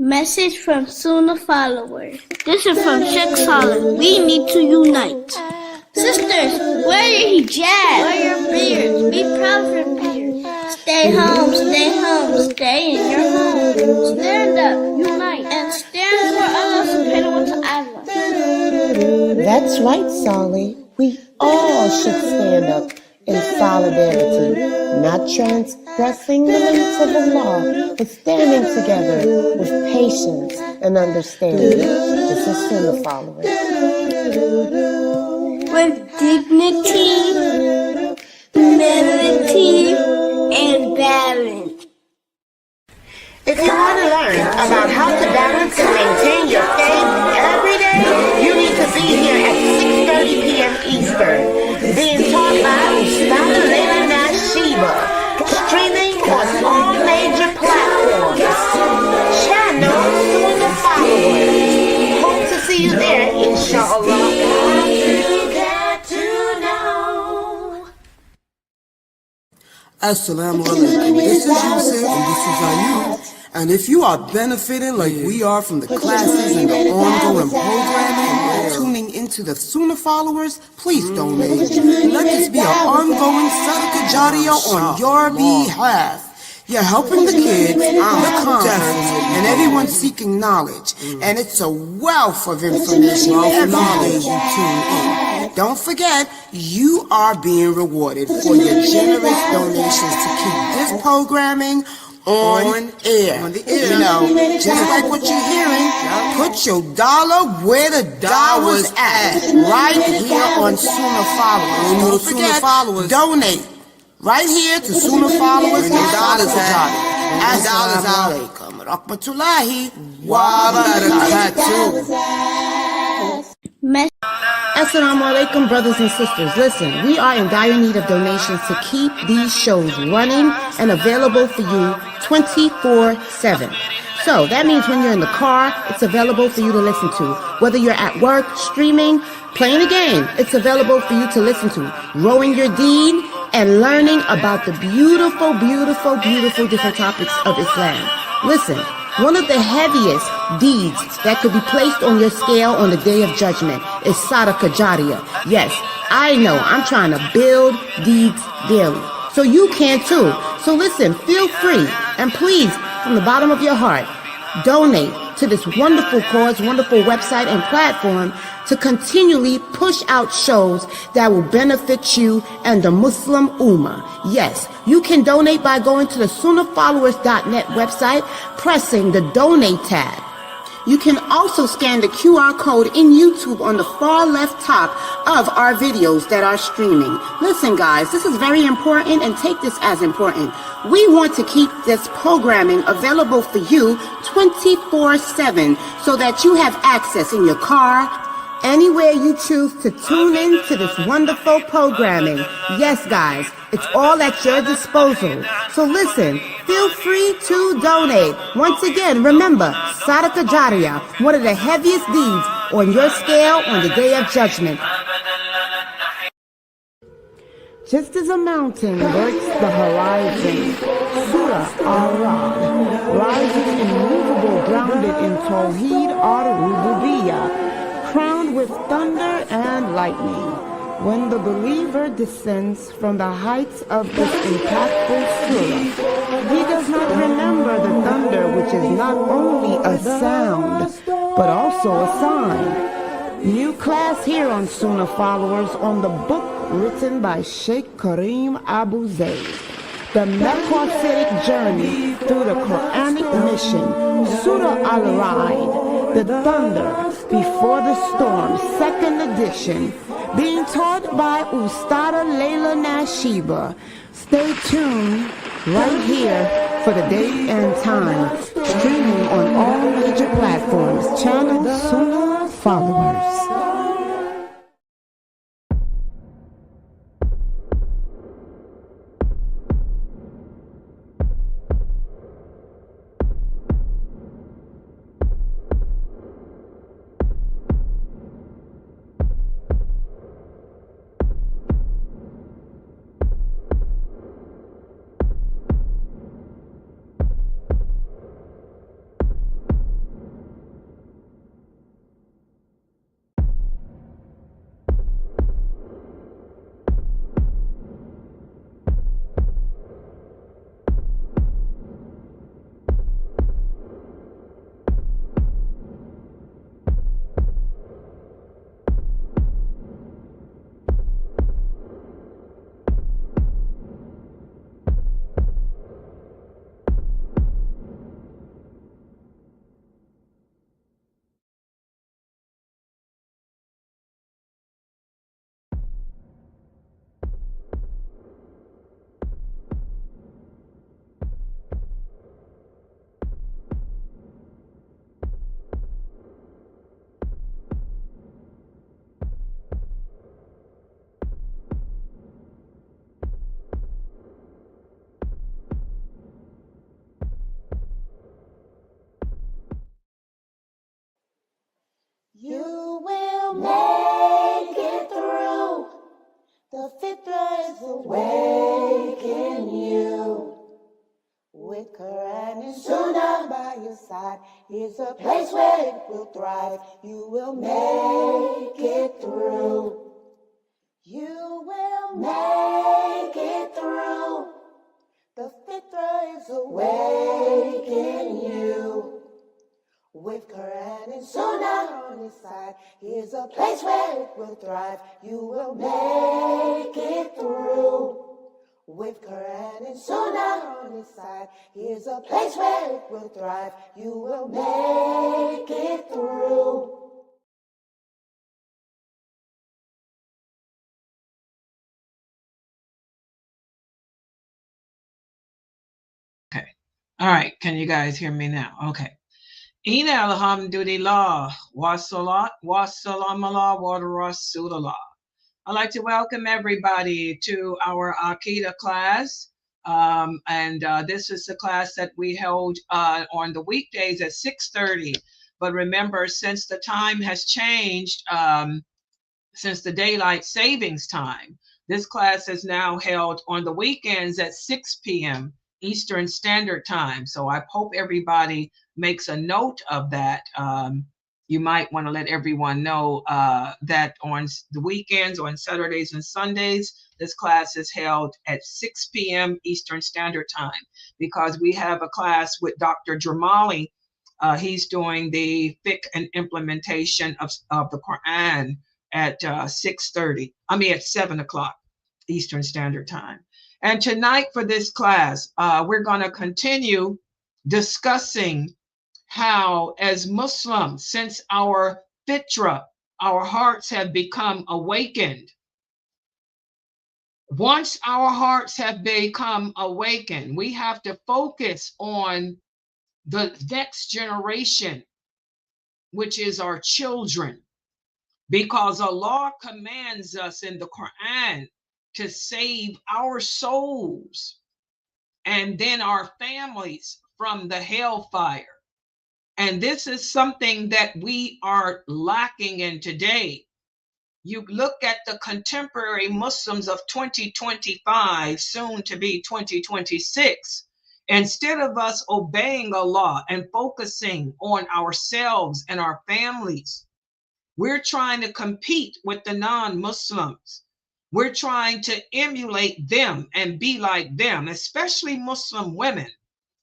Message from Sunnahfollowers. This is from Sheikh Saleh. We need to unite. Sisters, wear your hijab. Wear your beards. Be proud of your beards. Stay home, stay home, stay in your home. Stand up, unite, and stand for Allah subhanahu wa ta'ala. That's right, Saleh. We all should stand up in solidarity, not transgressing the limits of the law, but standing together with patience and understanding. This is Sunnahfollowers. With dignity, humility, and balance. If you want to learn about how to balance and maintain your faith every day, you need to be here at 6:30 p.m. Eastern, being taught by streaming on all major platforms. Channel Sunnahfollowers. Hope to see you there, inshallah. Assalamu alaikum. This is Yusuf and this is Ayub. And if you are benefiting like we are from the classes and the ongoing programming and tuning into the Sunnahfollowers, please donate. Let this be an ongoing sadaqah jariyah on your behalf. You're helping the kids, the converts, and everyone seeking knowledge. And it's a wealth of information every day you tune in. Don't forget, you are being rewarded for your generous donations to keep this programming on air. You know, just like what you're hearing, put your dollar where the dollar's at. Right here on Sunnahfollowers. Don't forget, donate. Right here to Sunnahfollowers and dollars out. Assalamu alaikum rahmatullahi wa barakatuh. Assalamu alaikum, brothers and sisters. Listen, we are in dire need of donations to keep these shows running and available for you 24/7. So that means when you're in the car, it's available for you to listen to. Whether you're at work, streaming, playing a game, it's available for you to listen to. Rowing your deed and learning about the beautiful, beautiful, beautiful different topics of Islam. Listen, one of the heaviest deeds that could be placed on your scale on the Day of Judgment is sadaqah jariyah. Yes, I know, I'm trying to build deeds daily. So you can too. So listen, feel free and please, from the bottom of your heart, donate to this wonderful cause, wonderful website and platform to continually push out shows that will benefit you and the Muslim Ummah. Yes, you can donate by going to the Sunnahfollowers.net website, pressing the donate tab. You can also scan the QR code in YouTube on the far left top of our videos that are streaming. Listen guys, this is very important and take this as important. We want to keep this programming available for you 24/7 so that you have access in your car, anywhere you choose to tune in to this wonderful programming. Yes, guys, it's all at your disposal. So listen, feel free to donate. Once again, remember, sadaqah jariyah, one of the heaviest deeds on your scale on the Day of Judgment. Just as a mountain breaks the horizon, Surah Al-Ra'd rises immovable, grounded in Tawheed al-Rububiyyah, crowned with thunder and lightning. When the believer descends from the heights of this impactful surah, he does not remember the thunder, which is not only a sound, but also a sign. New class here on Sunnahfollowers on the book written by Sheikh Kareem Abu Zayd, The Metaphoric Journey Through the Quranic Mission, Surah Al-Ra'd, The Thunder Before the Storm, 2nd edition, being taught by Ustada Layla Nashiba. Stay tuned right here for the date and time, streaming on all major platforms. Channel Sunnahfollowers. awaken you. With Quran and Sunnah by your side, here's a place where it will thrive. You will make it through. You will make it through. The fitra is awaken you. With Quran and Sunnah on your side, here's a place where it will thrive. You will make it through. With Quran and Sunnah on your side, here's a place where it will thrive. You will make it through. Okay. All right. Can you guys hear me now? Okay. Ina alhamdulillah wa salat wa salam ala wa rasulullah. I'd like to welcome everybody to our Aqidah class. This is the class that we hold on the weekdays at 6:30. But remember, since the time has changed, since the daylight savings time, this class is now held on the weekends at 6 p.m. Eastern Standard Time. So I hope everybody makes a note of that. You might want to let everyone know that on the weekends, on Saturdays and Sundays, this class is held at 6 p.m. Eastern Standard Time, because we have a class with Dr. Jamali. He's doing the fiqh and implementation of the Quran at 6:30. At 7 o'clock Eastern Standard Time. And tonight for this class, we're going to continue discussing how, as Muslims, since our fitra, our hearts have become awakened. Once our hearts have become awakened, we have to focus on the next generation, which is our children, because Allah commands us in the Quran to save our souls and then our families from the hellfire. And this is something that we are lacking in today. You look at the contemporary Muslims of 2025, soon to be 2026. Instead of us obeying Allah and focusing on ourselves and our families, we're trying to compete with the non-Muslims. We're trying to emulate them and be like them, especially Muslim women.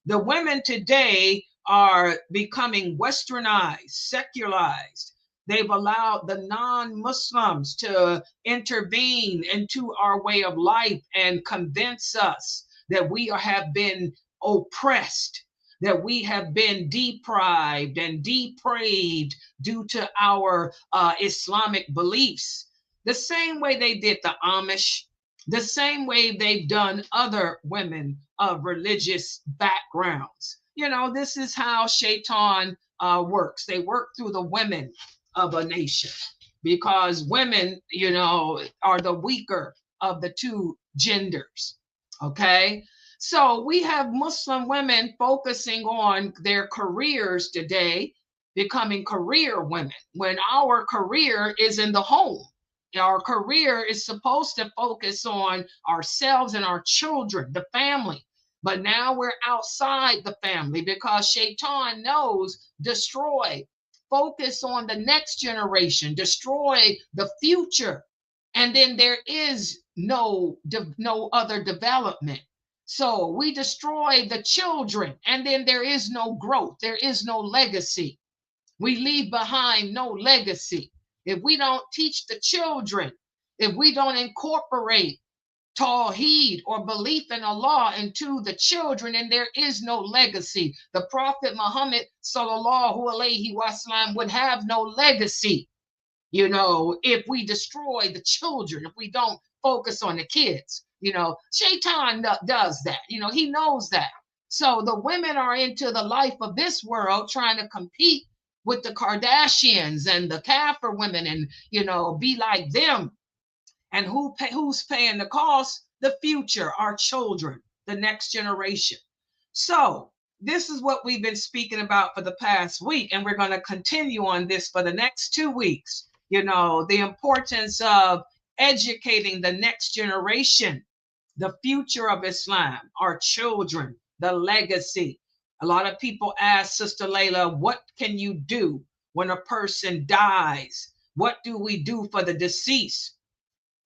The women today are becoming westernized, secularized. They've allowed the non-Muslims to intervene into our way of life and convince us that we have been oppressed, that we have been deprived and depraved due to our Islamic beliefs. The same way they did the Amish, the same way they've done other women of religious backgrounds. This is how Shaitan works. They work through the women of a nation, because women, are the weaker of the two genders. Okay. So we have Muslim women focusing on their careers today, becoming career women, when our career is in the home. Our career is supposed to focus on ourselves and our children, the family. But now we're outside the family because Shaitan knows, destroy, focus on the next generation, destroy the future. And then there is no other development. So we destroy the children, and then there is no growth. There is no legacy. We leave behind no legacy. If we don't teach the children, if we don't incorporate Tawheed or belief in Allah into the children, and there is no legacy. The Prophet Muhammad sallallahu alaihi wasallam would have no legacy, if we destroy the children, if we don't focus on the kids. Shaitan does that. He knows that. So the women are into the life of this world, trying to compete with the Kardashians and the Kafir women and, be like them. And who's paying the cost? The future, our children, the next generation. So this is what we've been speaking about for the past week, and we're going to continue on this for the next 2 weeks. The importance of educating the next generation The future of Islam, our children, the legacy. A lot of people ask Sister Layla, what can you do when a person dies? What do we do for the deceased?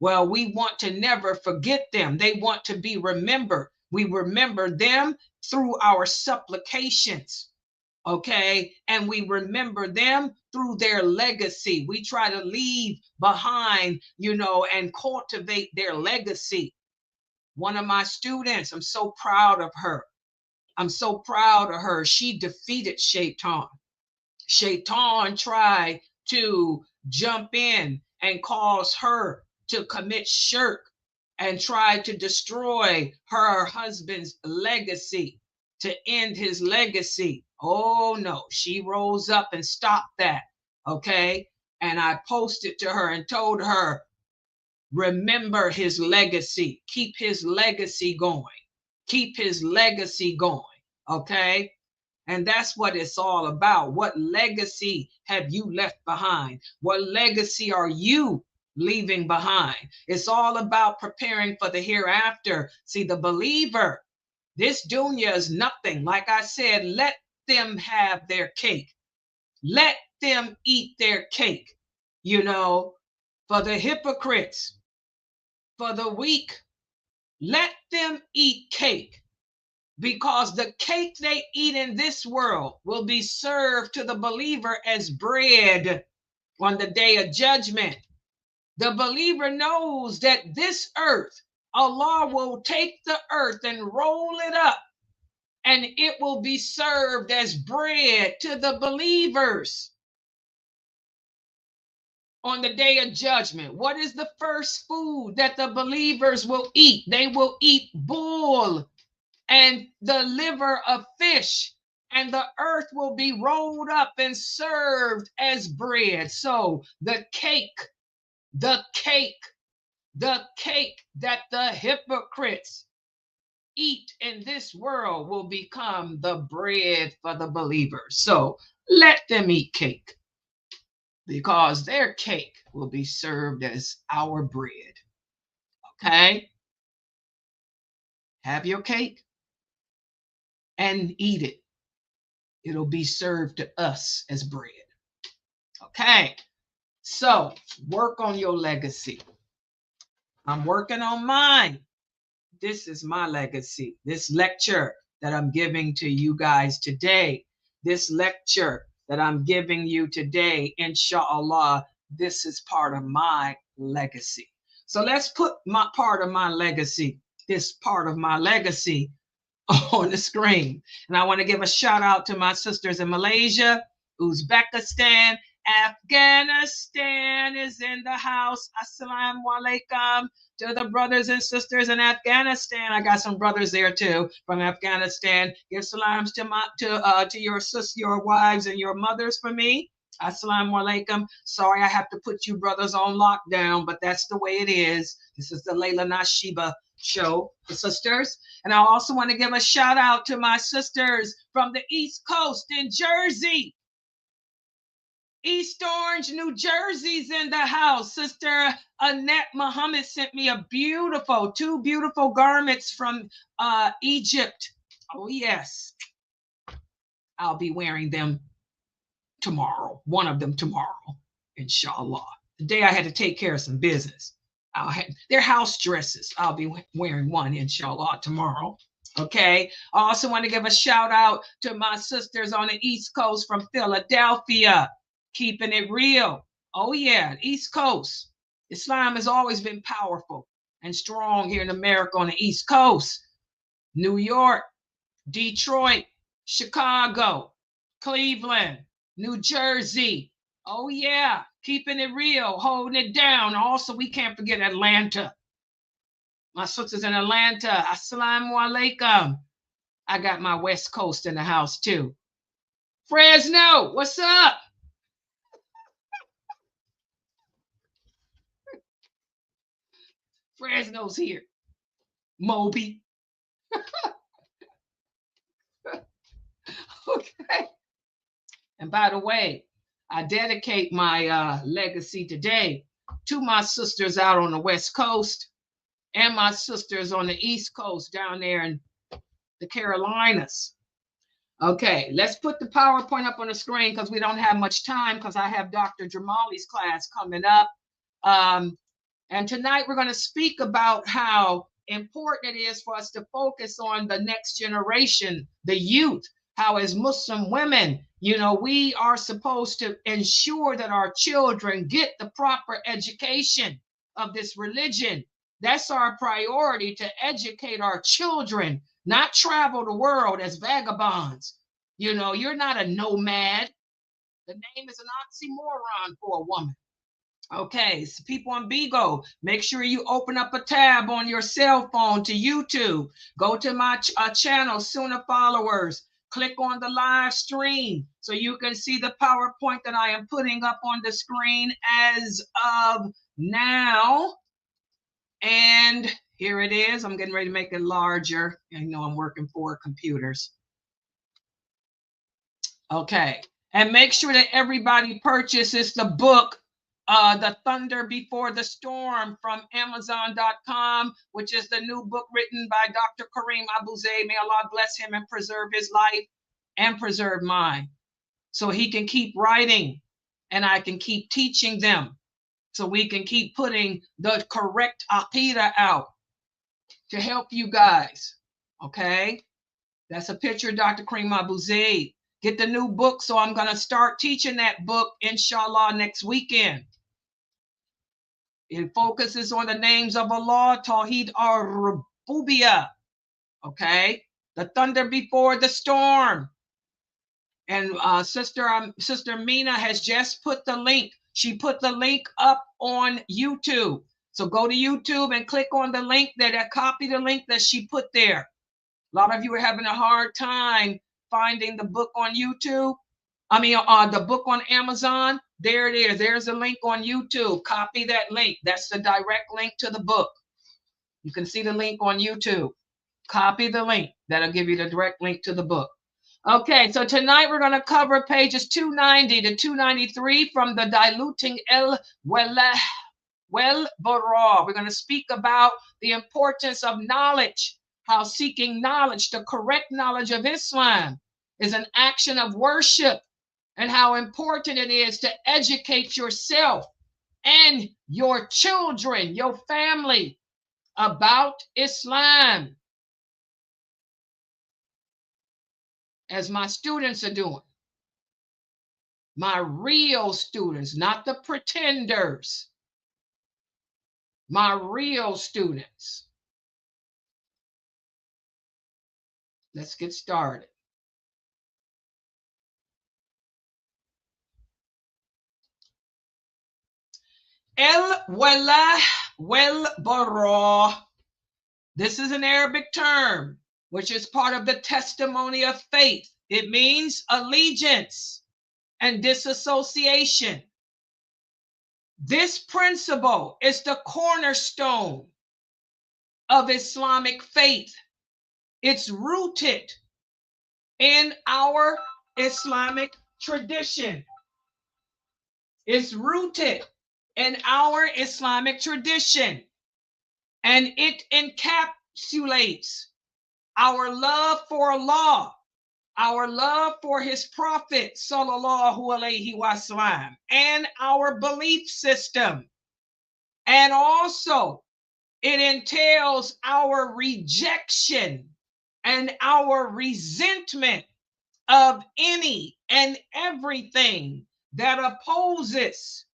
Well, we want to never forget them. They want to be remembered. We remember them through our supplications, okay? And we remember them through their legacy. We try to leave behind, and cultivate their legacy. One of my students, I'm so proud of her. I'm so proud of her. She defeated Shaitan. Shaitan tried to jump in and cause her to commit shirk and tried to destroy her husband's legacy, to end his legacy. Oh no, she rose up and stopped that, okay? And I posted to her and told her, remember his legacy. Keep his legacy going. Keep his legacy going, okay? And that's what it's all about. What legacy have you left behind? What legacy are you leaving behind? It's all about preparing for the hereafter. See, the believer, this dunya is nothing. Like I said, let them have their cake. Let them eat their cake. For the hypocrites, for the weak, let them eat cake, because the cake they eat in this world will be served to the believer as bread on the day of judgment. The believer knows that this earth, Allah will take the earth and roll it up, and it will be served as bread to the believers on the day of judgment. What is the first food that the believers will eat? They will eat bull and the liver of fish, and the earth will be rolled up and served as bread. So the cake that the hypocrites eat in this world will become the bread for the believers. So let them eat cake, because their cake will be served as our bread. Okay? Have your cake and eat it. It'll be served to us as bread. Okay? So work on your legacy. I'm working on mine. This is my legacy. This lecture that I'm giving to you guys today, this lecture that I'm giving you today, inshallah, this is part of my legacy. So let's put my part of my legacy, this part of my legacy on the screen. And I want to give a shout out to my sisters in Malaysia, Uzbekistan, Afghanistan is in the house. Assalamu alaikum to the brothers and sisters in Afghanistan. I got some brothers there too from Afghanistan. Give salams to your wives and your mothers for me. Assalamu alaikum. Sorry I have to put you brothers on lockdown, but that's the way it is. This is the Layla Nashiba show, the sisters. And I also want to give a shout out to my sisters from the East Coast in Jersey. East Orange, New Jersey's in the house. Sister Annette Muhammad sent me two beautiful garments from Egypt. Oh yes, I'll be wearing them tomorrow. One of them tomorrow, inshallah. Today I had to take care of some business. They're house dresses. I'll be wearing one, inshallah, tomorrow. Okay. I also want to give a shout out to my sisters on the East Coast from Philadelphia. Keeping it real. Oh yeah, East Coast. Islam has always been powerful and strong here in America on the East Coast. New York, Detroit, Chicago, Cleveland, New Jersey. Oh yeah, keeping it real, holding it down. Also, we can't forget Atlanta. My sisters in Atlanta, assalamu alaikum. I got my West Coast in the house too. Fresno, what's up? Fresno's here. Moby. Okay. And by the way, I dedicate my legacy today to my sisters out on the West Coast. and my sisters on the East Coast down there in the Carolinas. Okay, let's put the PowerPoint up on the screen because we don't have much time because I have Dr. Jamali's class coming up. And tonight we're going to speak about how important it is for us to focus on the next generation, the youth, how as Muslim women, you know, we are supposed to ensure that our children get the proper education of this religion. That's our priority, to educate our children, not travel the world as vagabonds. You know, you're not a nomad. The name is an oxymoron for a woman. Okay, so people on Bigo, make sure you open up a tab on your cell phone to YouTube. Go to my channel, Sunnahfollowers. Click on the live stream so you can see the PowerPoint that I am putting up on the screen as of now. And here it is. I'm getting ready to make it larger. I know I'm working 4 computers. Okay, and make sure that everybody purchases the book, The Thunder Before the Storm, from Amazon.com, which is the new book written by Dr. Kareem Abu Zayd. May Allah bless him and preserve his life and preserve mine, so he can keep writing and I can keep teaching them, so we can keep putting the correct aqidah out to help you guys. Okay, that's a picture of Dr. Kareem Abu Zayd. Get the new book, so I'm going to start teaching that book, inshallah, next weekend. It focuses on the names of Allah, Tawheed al-Rububiyyah. Okay, the thunder before the storm. And Sister Mina has just put the link. She put the link up on YouTube. So go to YouTube and click on the link there, copy the link that she put there. A lot of you are having a hard time finding the book on YouTube. The book on Amazon. There it is. There's a link on YouTube. Copy that link. That's the direct link to the book. You can see the link on YouTube. Copy the link. That'll give you the direct link to the book. Okay, so tonight we're going to cover pages 290 to 293 from the Diluting Wal Bara. We're going to speak about the importance of knowledge, how seeking knowledge, the correct knowledge of Islam, is an action of worship, and how important it is to educate yourself and your children, your family, about Islam, as my students are doing. My real students, not the pretenders. My real students. Let's get started. Wal Bara. This is an Arabic term, which is part of the testimony of faith. It means allegiance and disassociation. This principle is the cornerstone of Islamic faith. It's rooted in our Islamic tradition. It's rooted in our Islamic tradition, and it encapsulates our love for Allah, our love for his prophet, sallallahu alaihi wasallam, and our belief system. And also it entails our rejection and our resentment of any and everything that opposes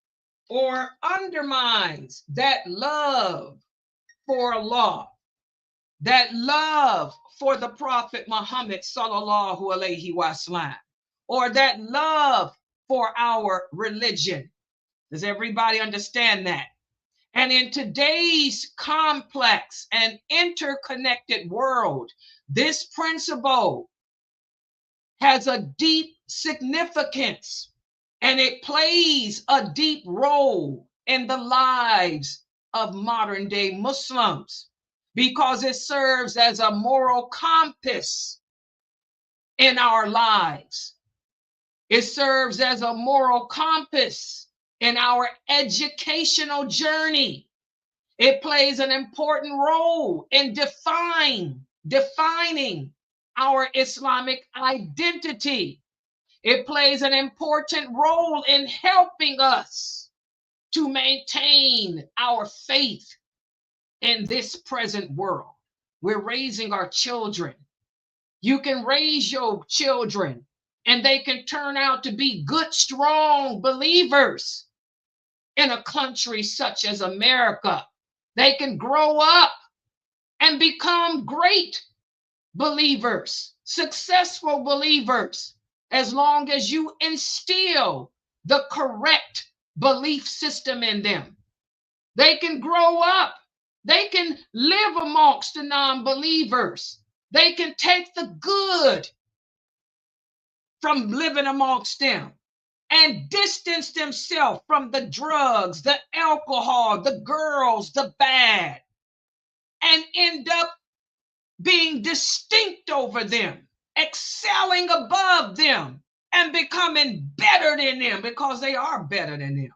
or undermines that love for Allah, that love for the Prophet Muhammad sallallahu alaihi wasallam, or that love for our religion. Does everybody understand that? And in today's complex and interconnected world, this principle has a deep significance, and it plays a deep role in the lives of modern day Muslims, because it serves as a moral compass in our lives. It serves as a moral compass in our educational journey. It plays an important role in defining our Islamic identity. It plays an important role in helping us to maintain our faith in this present world. We're raising our children. You can raise your children and they can turn out to be good, strong believers in a country such as America. They can grow up and become great believers, successful believers, as long as you instill the correct belief system in them. They can grow up. They can live amongst the non-believers. They can take the good from living amongst them and distance themselves from the drugs, the alcohol, the girls, the bad, and end up being distinct over them, excelling above them, and becoming better than them because they are better than them.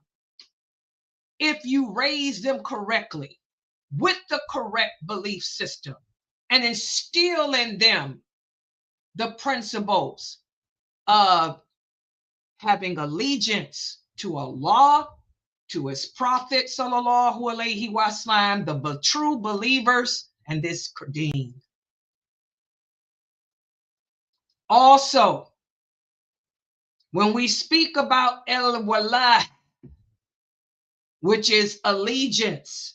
If you raise them correctly with the correct belief system and instill in them the principles of having allegiance to Allah, to his prophet, sallallahu alaihi wasallam, the true believers, and this deen. Also, when we speak about al-wala, which is allegiance,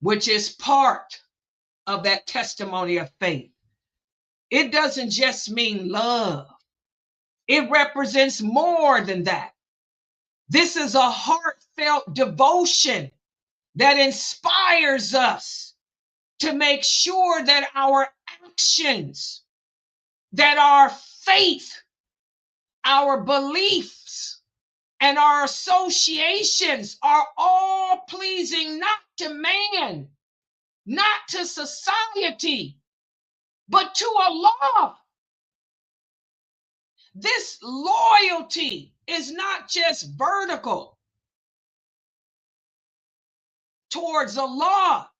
which is part of that testimony of faith, it doesn't just mean love. It represents more than that. This is a heartfelt devotion that inspires us to make sure that our actions, that our faith, our beliefs, and our associations are all pleasing not to man, not to society, but to Allah. This loyalty is not just vertical towards Allah,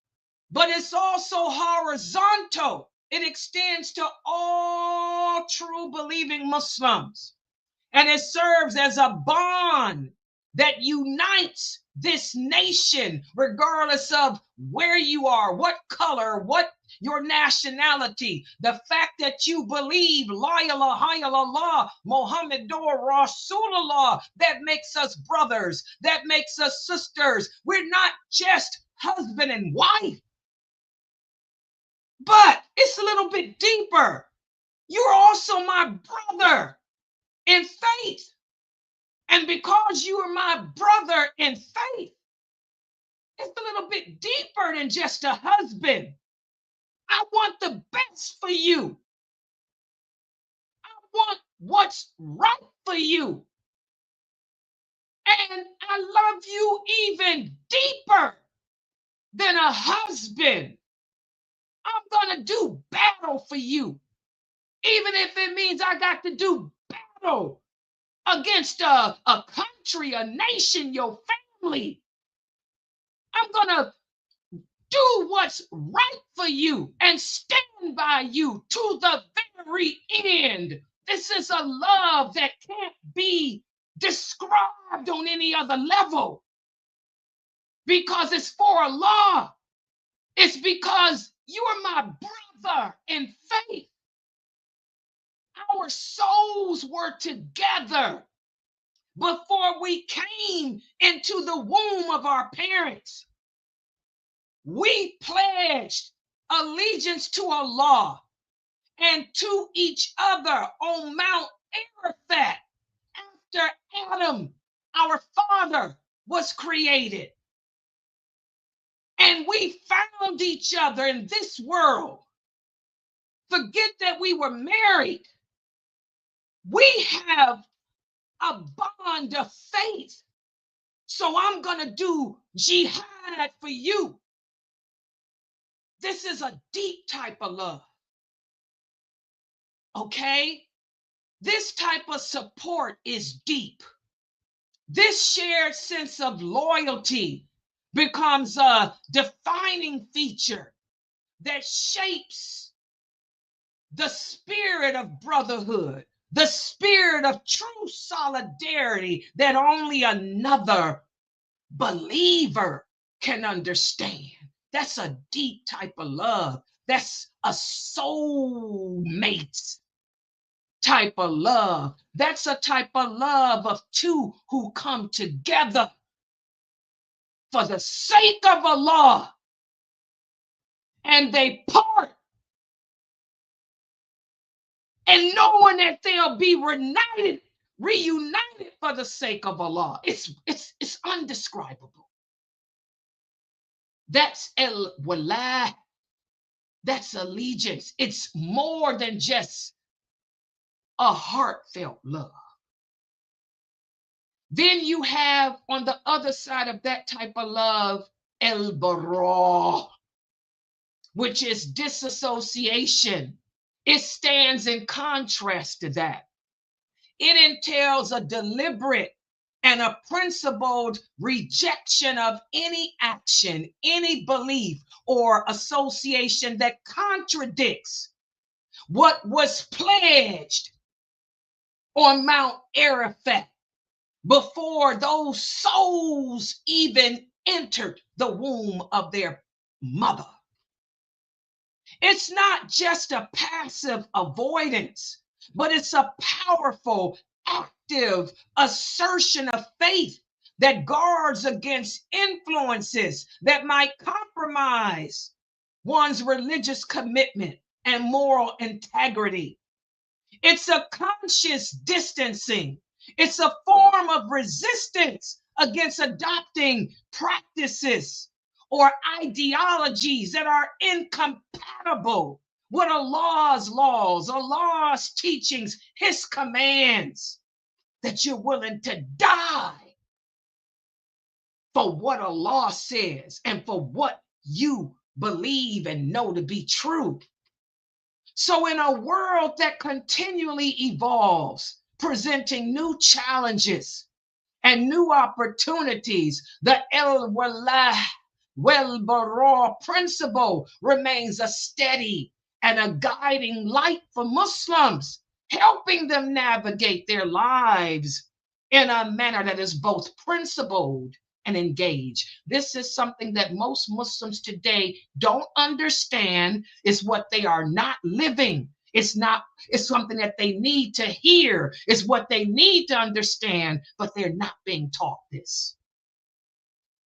but it's also horizontal. It extends to all true believing Muslims. And it serves as a bond that unites this nation, regardless of where you are, what color, what your nationality. The fact that you believe La ilaha illallah Muhammadur Rasulullah, that makes us brothers, that makes us sisters. We're not just husband and wife, but it's a little bit deeper. You're also my brother in faith. And because you are my brother in faith, it's a little bit deeper than just a husband. I want the best for you. I want what's right for you. And I love you even deeper than a husband. I'm going to do battle for you, even if it means I got to do battle against a country, a nation, your family. I'm going to do what's right for you and stand by you to the very end. This is a love that can't be described on any other level because it's for Allah. It's because you are my brother in faith. Our souls were together before we came into the womb of our parents. We pledged allegiance to Allah and to each other on Mount Arafat after Adam, our father, was created. And we found each other in this world. Forget that we were married. We have a bond of faith. So I'm going to do jihad for you. This is a deep type of love. Okay? This type of support is deep. This shared sense of loyalty becomes a defining feature that shapes the spirit of brotherhood, the spirit of true solidarity that only another believer can understand. That's a deep type of love. That's a soulmates type of love. That's a type of love of two who come together for the sake of Allah, and they part and knowing that they'll be reunited for the sake of Allah. It's undescribable. That's wala. That's allegiance. It's more than just a heartfelt love. Then you have on the other side of that type of love, Bara, which is disassociation. It stands in contrast to that. It entails a deliberate and a principled rejection of any action, any belief or association that contradicts what was pledged on Mount Arafat before those souls even entered the womb of their mother. It's not just a passive avoidance, but it's a powerful, active assertion of faith that guards against influences that might compromise one's religious commitment and moral integrity. It's a conscious distancing. It's a form of resistance against adopting practices or ideologies that are incompatible with Allah's laws, Allah's teachings, His commands, that you're willing to die for what Allah says and for what you believe and know to be true. So in a world that continually evolves, presenting new challenges and new opportunities, the Wal Bara principle remains a steady and a guiding light for Muslims, helping them navigate their lives in a manner that is both principled and engaged. This is something that most Muslims today don't understand. Is what they are not living. It's something that they need to hear. It's what they need to understand, but they're not being taught this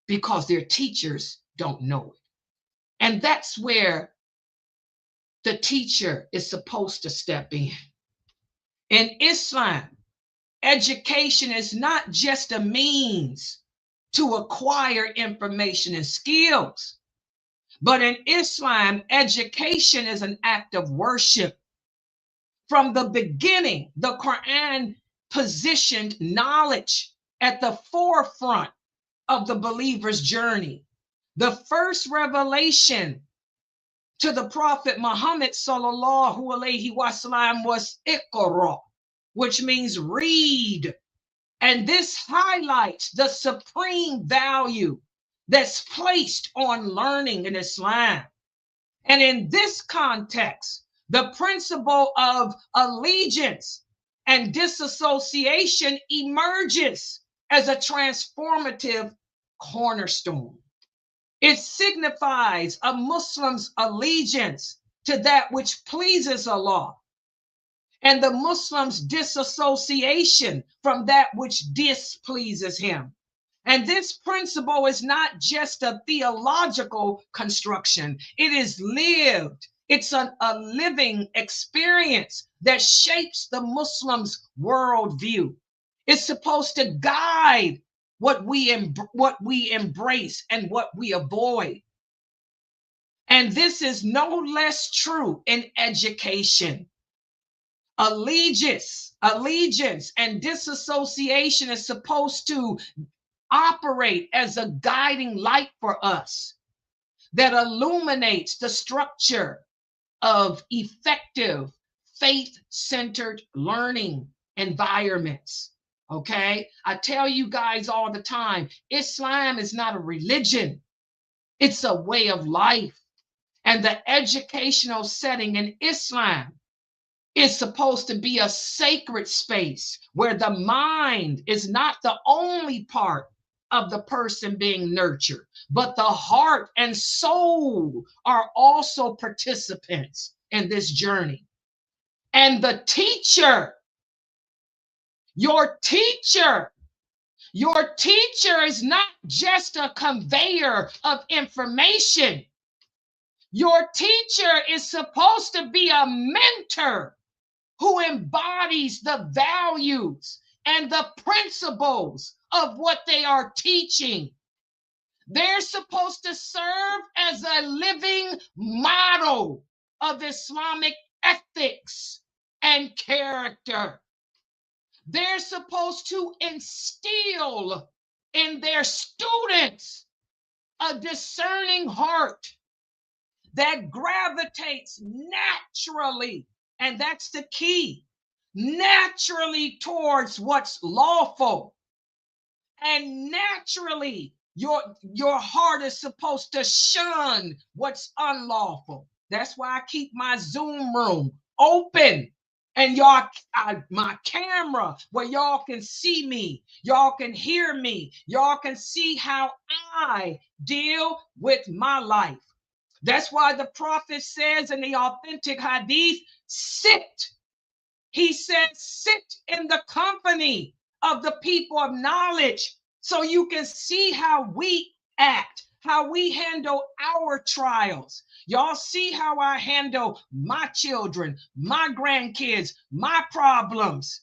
because their teachers don't know it. And that's where the teacher is supposed to step in. In Islam, education is not just a means to acquire information and skills, but in Islam, education is an act of worship. From the beginning, the Quran positioned knowledge at the forefront of the believer's journey. The first revelation to the Prophet Muhammad sallallahu alaihi wasallam was Iqra, which means read. And this highlights the supreme value that's placed on learning in Islam. And in this context, the principle of allegiance and disassociation emerges as a transformative cornerstone. It signifies a Muslim's allegiance to that which pleases Allah, and the Muslim's disassociation from that which displeases him. And this principle is not just a theological construction. It is lived. It's a living experience that shapes the Muslim's worldview. It's supposed to guide what we embrace and what we avoid. And this is no less true in education. Allegiance and disassociation is supposed to operate as a guiding light for us that illuminates the structure of effective faith-centered learning environments. Okay, I tell you guys all the time, Islam is not a religion, it's a way of life. And the educational setting in Islam is supposed to be a sacred space where the mind is not the only part of the person being nurtured, but the heart and soul are also participants in this journey. And the teacher, your teacher is not just a conveyor of information. Your teacher is supposed to be a mentor who embodies the values and the principles of what they are teaching. They're supposed to serve as a living model of Islamic ethics and character. They're supposed to instill in their students a discerning heart that gravitates naturally, and that's the key, naturally towards what's lawful. And naturally, your heart is supposed to shun what's unlawful. That's why I keep my Zoom room open. And y'all, my camera, where y'all can see me, y'all can hear me, y'all can see how I deal with my life. That's why the prophet says in the authentic hadith, sit. He said, sit in the company of the people of knowledge so you can see how we act, how we handle our trials. Y'all see how I handle my children, my grandkids, my problems.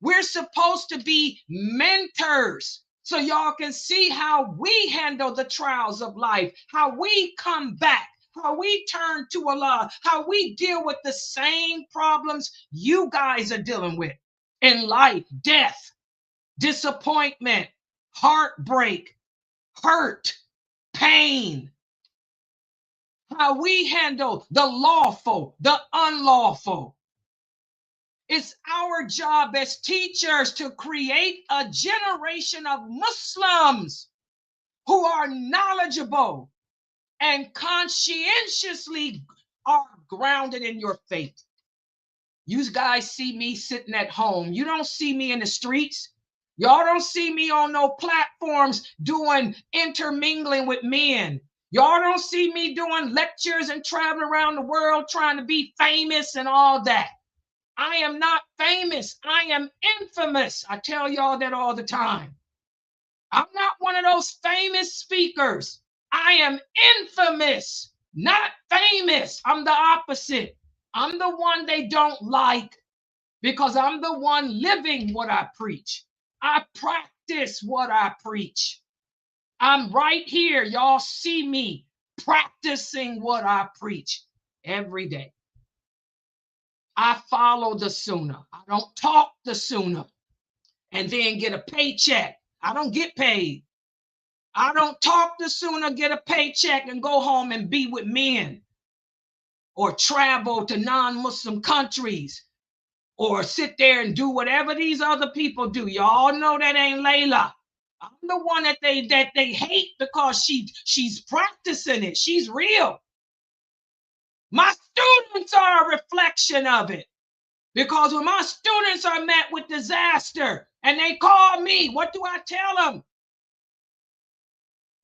We're supposed to be mentors so y'all can see how we handle the trials of life, how we come back, how we turn to Allah, how we deal with the same problems you guys are dealing with in life: death, disappointment, heartbreak, hurt, pain. How we handle the lawful, the unlawful. It's our job as teachers to create a generation of Muslims who are knowledgeable and conscientiously are grounded in your faith. You guys see me sitting at home. You don't see me in the streets. Y'all don't see me on no platforms doing intermingling with men. Y'all don't see me doing lectures and traveling around the world trying to be famous and all that. I am not famous. I am infamous. I tell y'all that all the time. I'm not one of those famous speakers. I am infamous, not famous. I'm the opposite. I'm the one they don't like because I'm the one living what I preach. I practice what I preach. I'm right here. Y'all see me practicing what I preach every day. I follow the Sunnah. I don't talk the Sunnah and then get a paycheck. I don't get paid. I don't talk the Sunnah, get a paycheck, and go home and be with men or travel to non-Muslim countries or sit there and do whatever these other people do. Y'all know that ain't Layla. I'm the one that they hate because she's practicing it. She's real. My students are a reflection of it. Because when my students are met with disaster and they call me, what do I tell them?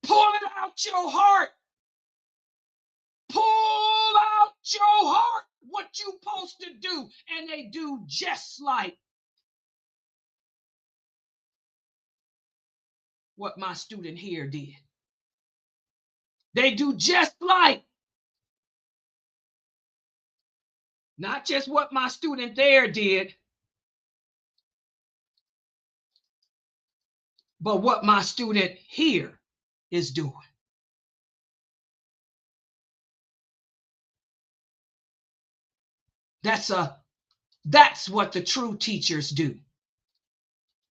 Pull it out your heart. Pull out your heart what you supposed to do. And they do just like what my student here did. They do just like. Not just what my student there did, but what my student here is doing. That's what the true teachers do.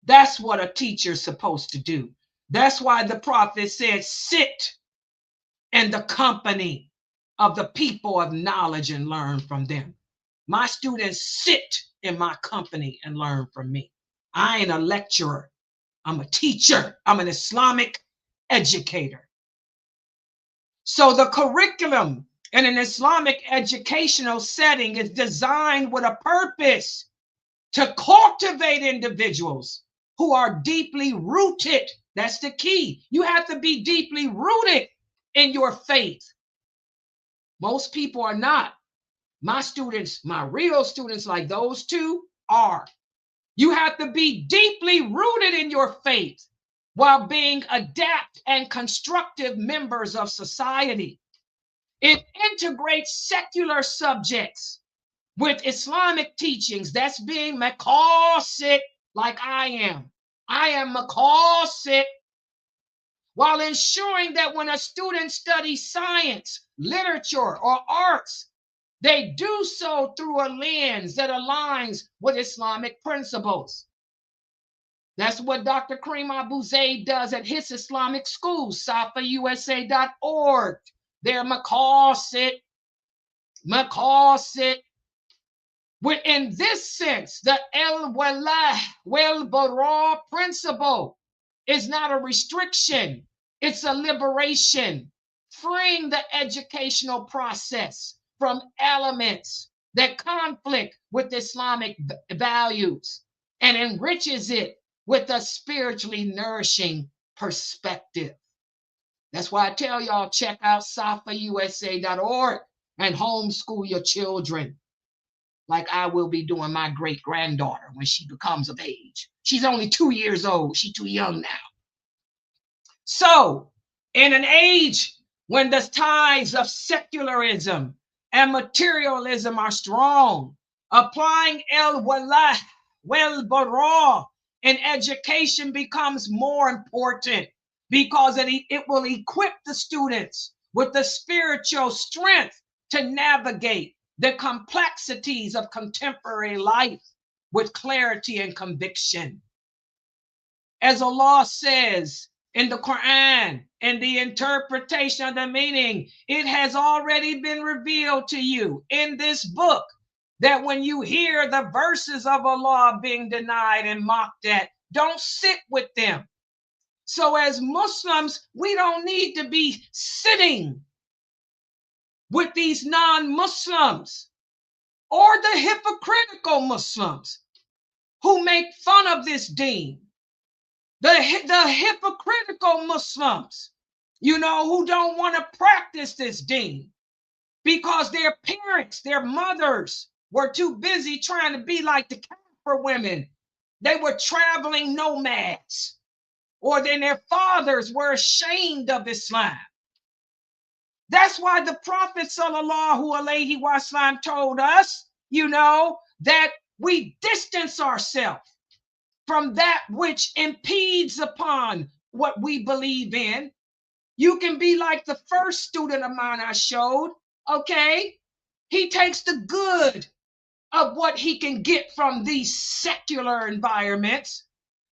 That's what a teacher's supposed to do. That's why the prophet said, sit in the company of the people of knowledge and learn from them. My students sit in my company and learn from me. I ain't a lecturer. I'm a teacher. I'm an Islamic educator. So the curriculum in an Islamic educational setting is designed with a purpose to cultivate individuals who are deeply rooted. That's the key. You have to be deeply rooted in your faith. Most people are not. My students, my real students like those two are. You have to be deeply rooted in your faith while being adept and constructive members of society. It integrates secular subjects with Islamic teachings. That's being maqasid, like I am. I am maqasid, while ensuring that when a student studies science, literature, or arts, they do so through a lens that aligns with Islamic principles. That's what Dr. Kareem Abu Zaid does at his Islamic school, safausa.org. They're maqasid. Within this sense, the Wal Bara principle is not a restriction, it's a liberation, freeing the educational process from elements that conflict with Islamic values and enriches it with a spiritually nourishing perspective. That's why I tell y'all, check out safausa.org and homeschool your children, like I will be doing my great-granddaughter when she becomes of age. She's only 2 years old. She's too young now. So, in an age when the ties of secularism and materialism are strong, applying Wal Bara in education becomes more important because it will equip the students with the spiritual strength to navigate the complexities of contemporary life with clarity and conviction. As Allah says in the Quran, in the interpretation of the meaning, it has already been revealed to you in this book that when you hear the verses of Allah being denied and mocked at, don't sit with them. So as Muslims, we don't need to be sitting with these non-Muslims or the hypocritical Muslims who make fun of this deen. The hypocritical Muslims, who don't want to practice this deen because their parents, their mothers were too busy trying to be like the Kafir women. They were traveling nomads, or then their fathers were ashamed of Islam. That's why the Prophet sallallahu alaihi wasallam told us, that we distance ourselves from that which impedes upon what we believe in. You can be like the first student of mine I showed, okay? He takes the good of what he can get from these secular environments,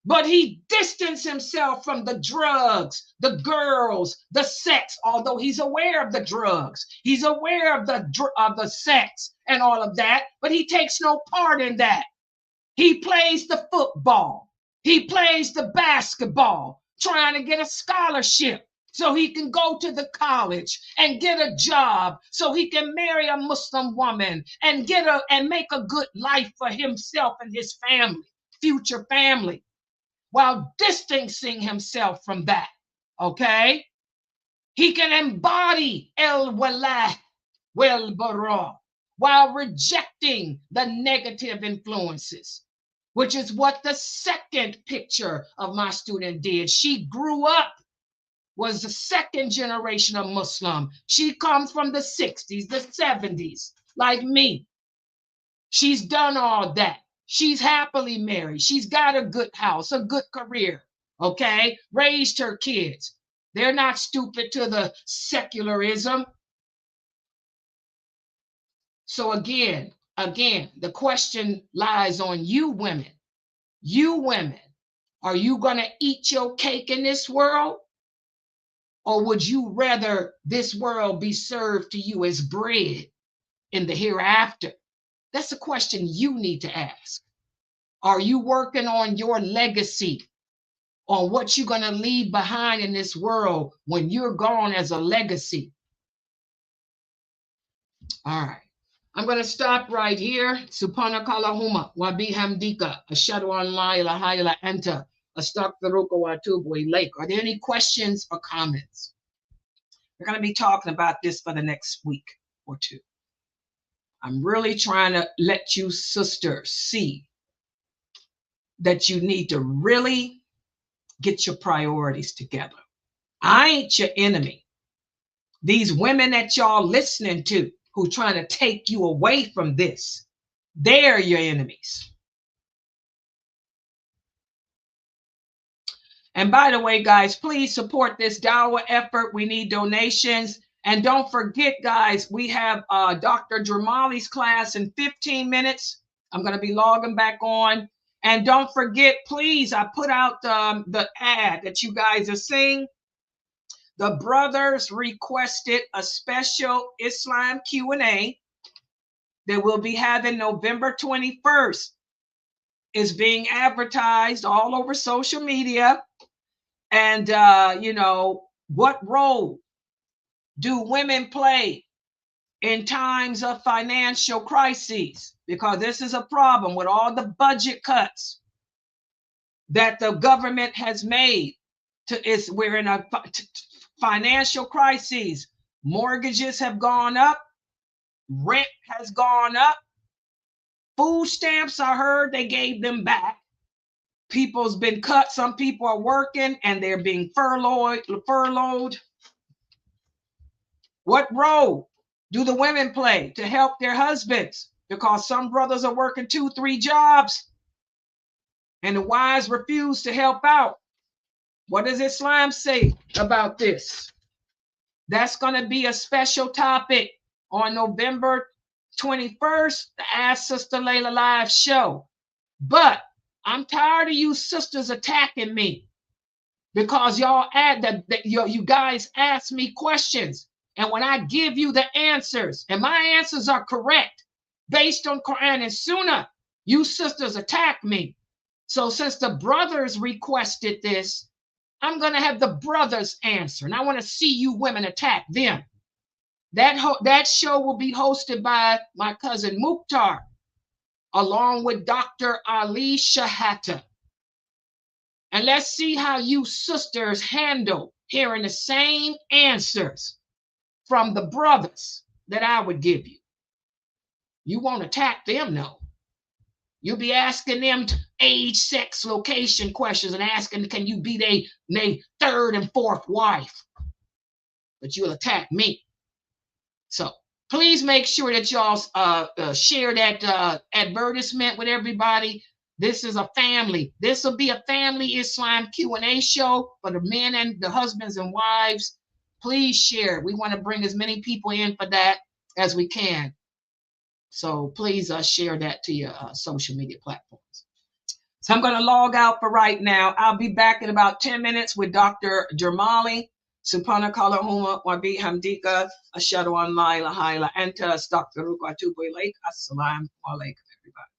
but he distanced himself from the drugs, the girls, the sex, although he's aware of the drugs. He's aware of the sex and all of that, but he takes no part in that. He plays the football. He plays the basketball, trying to get a scholarship so he can go to the college and get a job so he can marry a Muslim woman and make a good life for himself and his family, future family, while distancing himself from that, okay? He can embody Wal Bara while rejecting the negative influences, which is what the second picture of my student did. She grew up, was the second generation of Muslim. She comes from the 60s, the 70s, like me. She's done all that. She's happily married. She's got a good house, a good career, okay? Raised her kids. They're not stupid to the secularism. So again, the question lies on you women. You women, are you going to eat your cake in this world? Or would you rather this world be served to you as bread in the hereafter? That's a question you need to ask. Are you working on your legacy, on what you're going to leave behind in this world when you're gone as a legacy? All right. I'm going to stop right here. Subhana kalahuma wa bihamdika ashhadu an la ilaha illa anta astaghfiruka wa atubu ilaik. Are there any questions or comments? We're going to be talking about this for the next week or two. I'm really trying to let you sisters see that you need to really get your priorities together. I ain't your enemy. These women that y'all listening to who trying to take you away from this, they're your enemies. And by the way, guys, please support this dawah effort. We need donations. And don't forget, guys, we have Dr. Dramali's class in 15 minutes. I'm going to be logging back on. And don't forget, please, I put out the ad that you guys are seeing. The brothers requested a special Islam Q&A that we'll be having November 21st. It's being advertised all over social media. And, what role do women play in times of financial crises? Because this is a problem with all the budget cuts that the government has made. We're in a financial crisis. Mortgages have gone up. Rent has gone up. Food stamps, I heard they gave them back. People's been cut. Some people are working and they're being furloughed. What role do the women play to help their husbands? Because some brothers are working 2-3 jobs and the wives refuse to help out. What does Islam say about this? That's going to be a special topic on November 21st, the Ask Sister Layla live show. But I'm tired of you sisters attacking me because y'all you guys ask me questions. And when I give you the answers, and my answers are correct based on Quran and Sunnah, you sisters attack me. So since the brothers requested this, I'm going to have the brothers answer. And I want to see you women attack them. That show will be hosted by my cousin Mukhtar, along with Dr. Ali Shahata. And let's see how you sisters handle hearing the same answers from the brothers that I would give you. You won't attack them, no. You'll be asking them age, sex, location questions and asking, can you be their third and fourth wife? But you'll attack me. So please make sure that y'all share that advertisement with everybody. This is a family. This will be a family Islam Q&A show for the men and the husbands and wives. Please share. We want to bring as many people in for that as we can. So please share that to your social media platforms. So I'm going to log out for right now. I'll be back in about 10 minutes with Dr. Dramali. Subhana kalahuma wa bihamdika ashhadu an la ilaha illa anta astaghfiruka wa atubu ilaik. Assalamu alaikum, everybody.